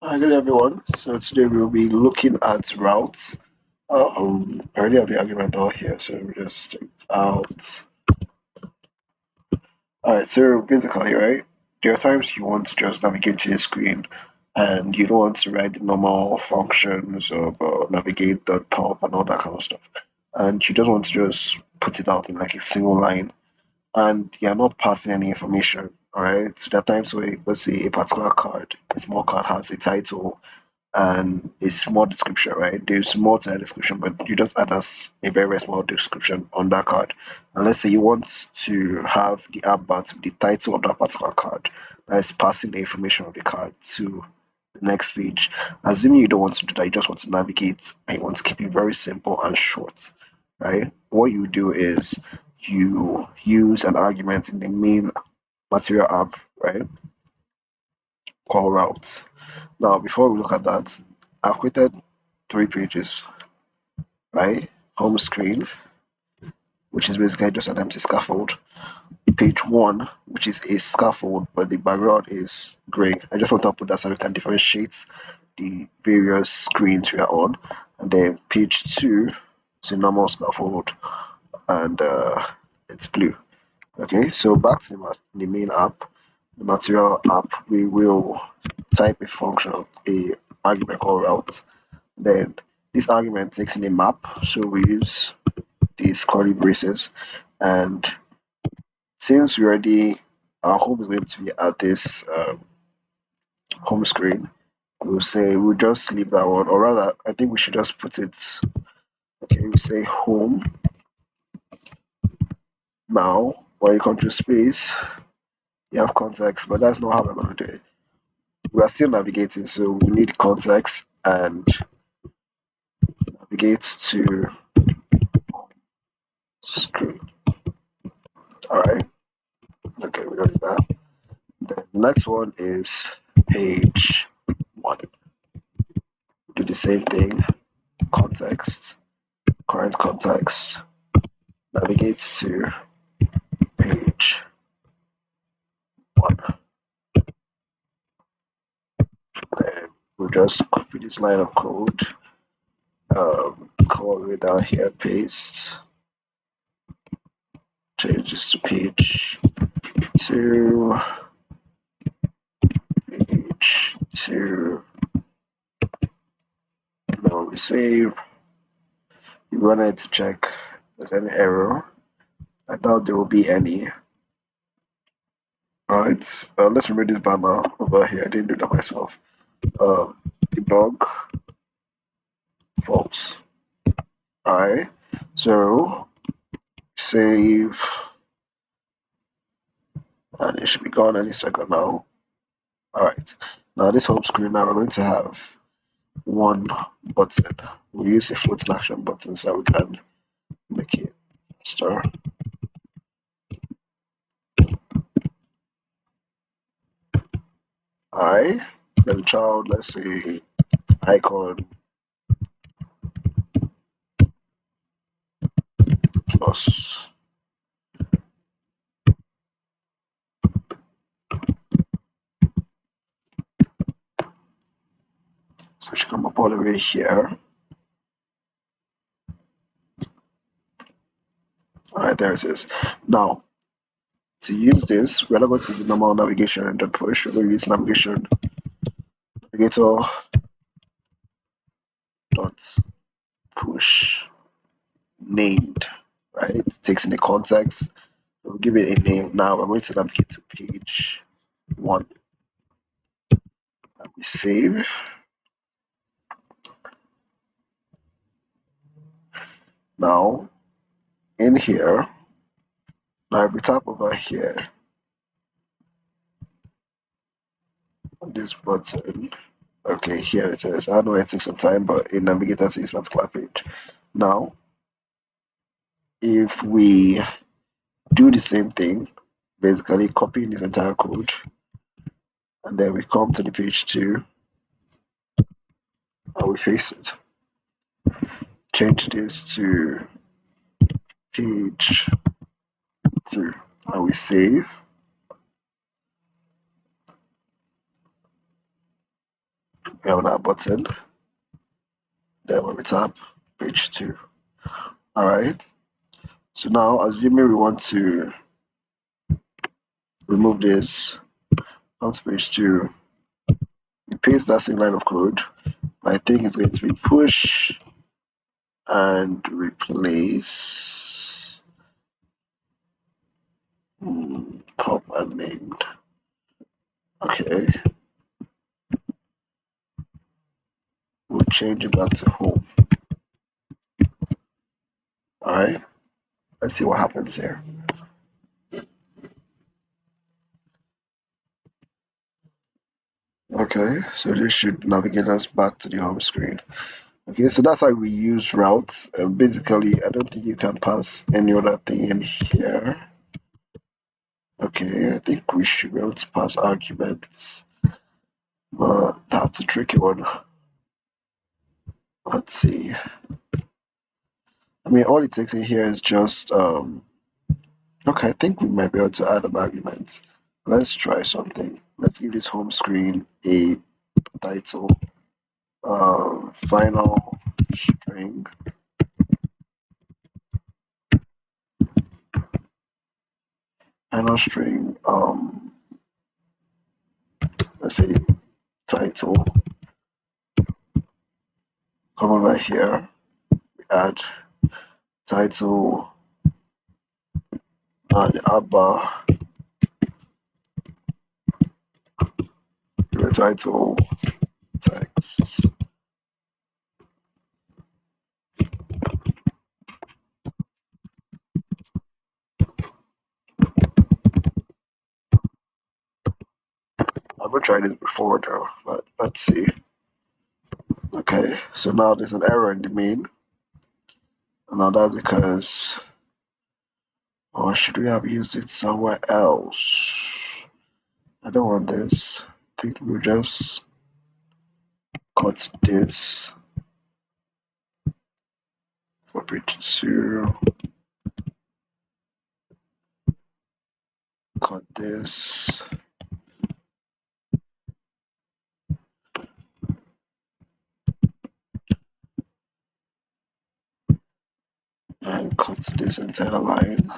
Hi, good everyone. So today we'll be looking at routes. I already have the argument out here, so we just take it out. Alright, so basically, right, there are times you want to just navigate to the screen and you don't want to write the normal functions or navigate the top and all that kind of stuff. And you just want to just put it out in like a single line and you're not passing any information. Alright, so there are times where, let's say, a particular card, a small card has a title and a small description, right? There's more to that description, but you just add us a very, very small description on that card. And let's say you want to have the app bar to be the title of that particular card that is passing the information of the card to the next page. Assuming you don't want to do that, you just want to navigate and you want to keep it very simple and short, right? What you do is you use an argument in the main material app, right? Call routes. Now, before we look at that, I've created three pages, right? Home screen, which is basically just an empty scaffold. Page one, which is a scaffold, but the background is gray. I just want to put that so we can differentiate the various screens we are on. And then page two is a normal scaffold, and it's blue. Okay, so back to the main app, the material app, we will type a function, a argument called route. Then this argument takes in a map, so we use these curly braces. And since we already our home is going to be at this home screen, we'll say we'll just leave that one, or rather, I think we should just put it. Okay, we say home now. While you control space, you have context, but that's not how we're going to do it. We are still navigating, so we need context and navigate to screen. All right. Okay, we got that. The next one is page one. Do the same thing. Context, current context, navigates to page one. Then we'll just copy this line of code, come all the way down here, paste, change this to page two, page two. Now we save. We run it to check if there's any error. I doubt there will be any. Alright, let's remove this banner over here. I didn't do that myself. Debug false. Alright, so save, and it should be gone any second now. Alright, now this home screen, now we're going to have one button. We use a floating action button so we can make it faster. Alright, then the child, let's say icon plus. So it should come up all the way here. Alright, there it is. Now, to use this, we're not going to use the normal navigation and push. We're going to use navigator dot push named, right? It takes in the context. We'll give it a name. Now we're going to navigate to page one. And we save. Now in here, now if we tap over here on this button, okay, here it is. I know it takes some time, but it navigates to this particular page. Now, if we do the same thing, basically copying this entire code, and then we come to the page two, and we paste it. Change this to page two, and we save. We have that button. Then when we tap page 2. Alright. So now assuming we want to remove this on page 2, we paste that same line of code. I think it's going to be push and replace pop and named. Okay. We'll change it back to home. Alright. Let's see what happens here. Okay, so this should navigate us back to the home screen. Okay, so that's how we use routes. Basically, I don't think you can pass any other thing in here. Okay, I think we should be able to pass arguments, but that's a tricky one. Let's see. I mean, all it takes in here is just okay, I think we might be able to add an argument. Let's try something. Let's give this home screen a title, final string. Final string, let's say title. Come over here, we add title, the add bar, the title, text. I've never tried this before though, but let's see. Okay, so now there's an error in the main. And now that's because, or should we have used it somewhere else? I don't want this. I think we'll just cut this for page 2. Cut this. And cut this entire line.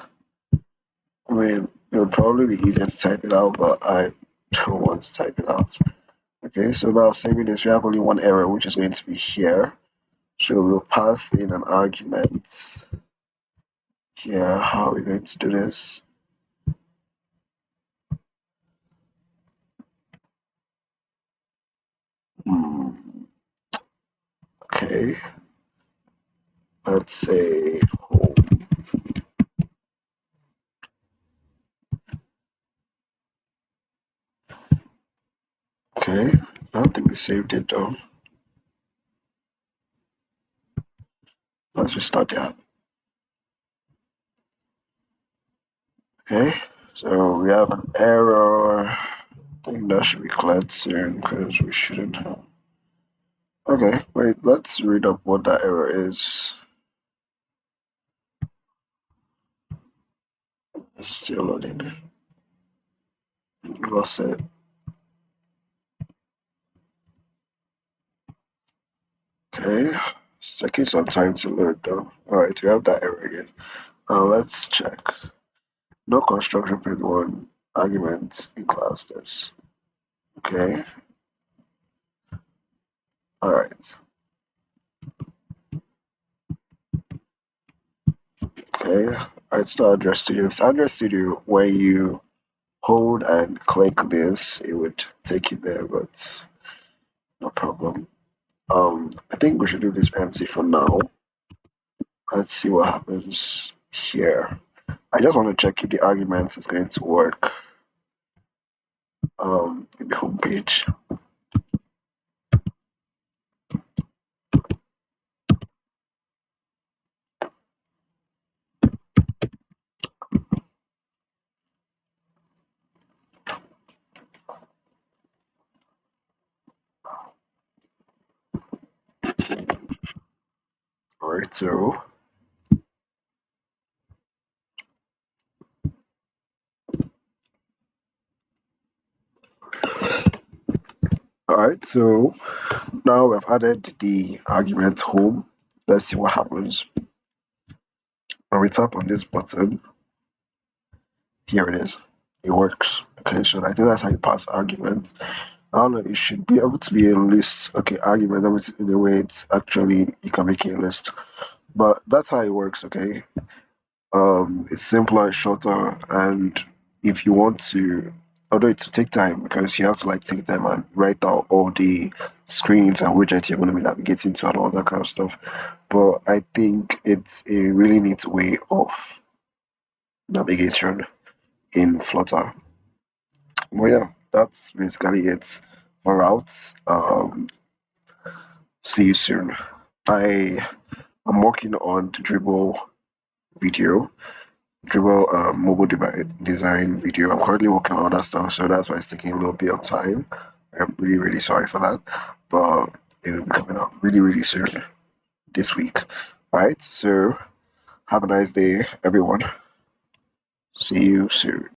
I mean, it would probably be easier to type it out, but I don't want to type it out. Okay, so now saving this, we have only one error, which is going to be here. So we'll pass in an argument here. How are we going to do this? Okay, let's say home. Okay, I don't think we saved it though. Let's restart the app. Okay, so we have an error. I think that should be cleared soon because we shouldn't have. Okay, wait, let's read up what that error is. It's still loading. We lost it. Okay, it's taking some time to load though. Alright, we have that error again. Now let's check. No construction print one arguments in class this. Okay. Alright. Okay. Alright, so Android Studio. It's Android Studio where you hold and click this, it would take you there, but no problem. I think we should do this empty for now. Let's see what happens here. I just want to check if the argument is going to work in the home page. Alright, so alright, Right, so now we've added the argument home. Let's see what happens. When we tap on this button, here it is. It works. Okay, so I think that's how you pass arguments. I don't know, it should be able to be a list. Okay, argument, that means in a way it's actually, you can make it a list. But that's how it works, okay? It's simpler, shorter, and if you want to, although it will take time because you have to like take time and write out all the screens and widgets you're going to be navigating to and all that kind of stuff. But I think it's a really neat way of navigation in Flutter. But yeah, that's basically it for routes. See you soon. I am working on the video, dribble mobile device design video. I'm currently working on other stuff, so that's why it's taking a little bit of time. I'm really, really sorry for that, but it will be coming out really, really soon this week. All right, so have a nice day, everyone. See you soon.